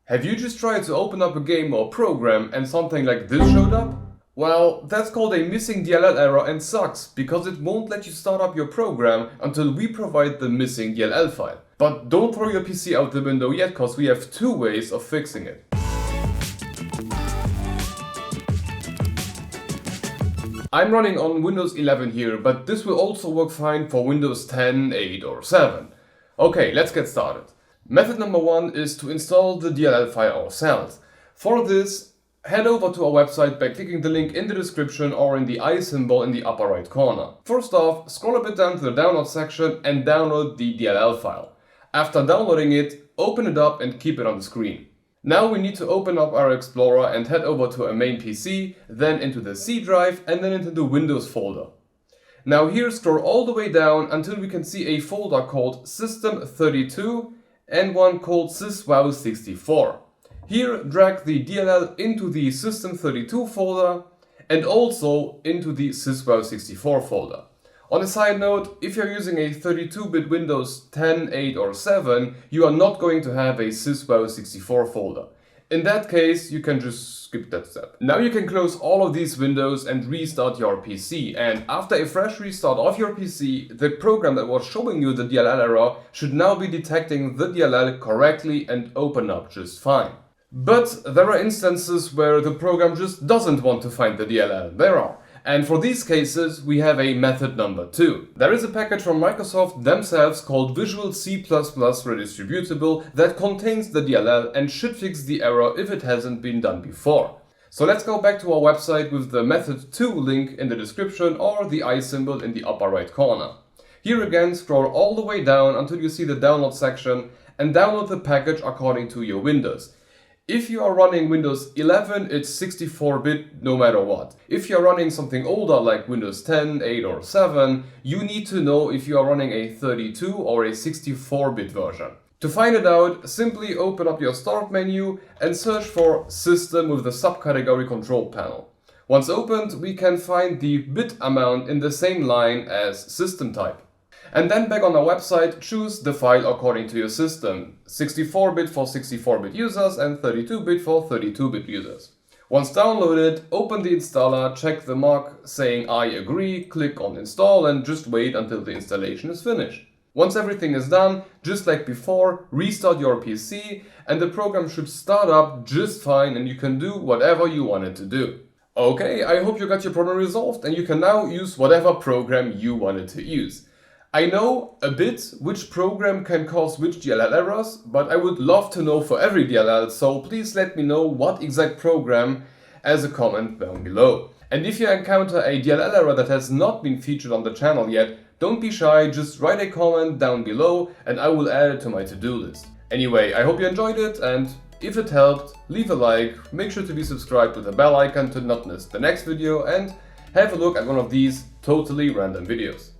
Have you just tried to open up a game or program and something like this showed up? Well, that's called a missing DLL error and sucks, because it won't let you start up your program until we provide the missing DLL file. But don't throw your PC out the window yet, cause we have two ways of fixing it. I'm running on Windows 11 here, but this will also work fine for Windows 10, 8 or 7. Okay, let's get started. Method number one is to install the DLL file ourselves. For this, head over to our website by clicking the link in the description or in the I symbol in the upper right corner. First off, scroll a bit down to the download section and download the DLL file. After downloading it, open it up and keep it on the screen. Now we need to open up our Explorer and head over to our main PC, then into the C drive and then into the Windows folder. Now here scroll all the way down until we can see a folder called System32 and one called syswow64. Here drag the DLL into the System32 folder and also into the syswow64 folder. On a side note, if you're using a 32-bit Windows 10, 8 or 7, you are not going to have a syswow64 folder. In that case, you can just skip that step. Now you can close all of these windows and restart your PC, and after a fresh restart of your PC, the program that was showing you the DLL error should now be detecting the DLL correctly and open up just fine. But there are instances where the program just doesn't want to find the DLL. There are. And for these cases, we have a method number two. There is a package from Microsoft themselves called Visual C++ Redistributable that contains the DLL and should fix the error if it hasn't been done before. So let's go back to our website with the method 2 link in the description or the I symbol in the upper right corner. Here again, scroll all the way down until you see the download section and download the package according to your Windows. If you are running Windows 11, it's 64-bit no matter what. If you're running something older like Windows 10, 8 or 7, you need to know if you are running a 32 or a 64-bit version. To find it out, simply open up your Start menu and search for System with the subcategory Control Panel. Once opened, we can find the bit amount in the same line as System type. And then back on our website, choose the file according to your system. 64-bit for 64-bit users and 32-bit for 32-bit users. Once downloaded, open the installer, check the mark saying I agree, click on install and just wait until the installation is finished. Once everything is done, just like before, restart your PC and the program should start up just fine and you can do whatever you want it to do. Okay, I hope you got your problem resolved and you can now use whatever program you wanted to use. I know a bit which program can cause which DLL errors, but I would love to know for every DLL, so please let me know what exact program as a comment down below. And if you encounter a DLL error that has not been featured on the channel yet, don't be shy, just write a comment down below and I will add it to my to-do list. Anyway, I hope you enjoyed it and if it helped, leave a like, make sure to be subscribed with the bell icon to not miss the next video and have a look at one of these totally random videos.